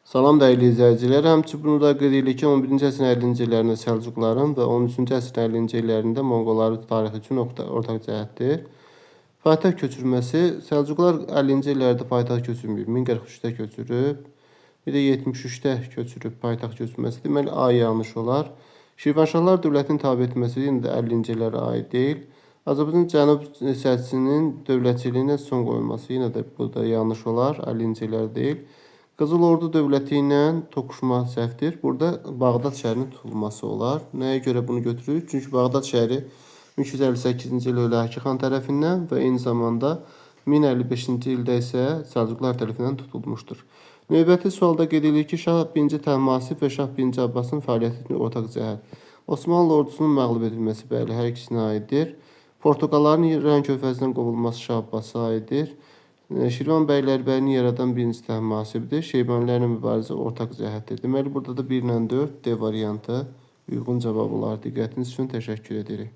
Salam dəyərli izləyicilər, həmçinin bunu da qeyd edirik ki, 11-ci əsrin 50-ci illərində Səlcuqların və 13-cü əsrin 50-ci illərində Monqolların tarixi üçün ortaq cəhətdir. Paytaxt köçürməsi Səlcuqlar 50-ci illərdə paytaxt köçürməyib, 1043-də köçürüb, bir də 73-də köçürüb paytaxt köçürməsi. Deməli, ay yanlış olar. Şirvanşahlar dövlətinin tabe etməsi yenə də 50-ci illərə aid deyil. Azərbaycan Cənub hissəsinin dövlətçiliyinə son qoyulması yenə də burada yanlış olar, 50-ci illər deyil. Qızıl Ordu dövləti ilə toqquşma səhvdir. Burada Bağdad şəhərinin tutulması olar. Nəyə görə bunu götürürük? Çünki Bağdad şəhəri 1258-ci il Hülakü xan tərəfindən və eyni zamanda 1055-ci ildə isə Səlcuqlar tərəfindən tutulmuşdur. Növbəti sualda qeyd edilir ki, Şah 1-ci Təhmasib və Şah 1-ci Abbasın fəaliyyəti üçün ortaq cəhət. Osmanlı ordusunun məğlub edilməsi, bəli, hər ikisinə aiddir. Portuqalların İran körfəzindən qovulması Şah Abbasa aiddir. Şirvan bəylərbəyini yaradan 1-ci Təhmasibdir. Şeybanilərlə mübarizə ortaq cəhətdir. Deməli, burada da 1 ilə 4 D variantı uyğun cavab olar. Diqqətiniz üçün təşəkkür edirik.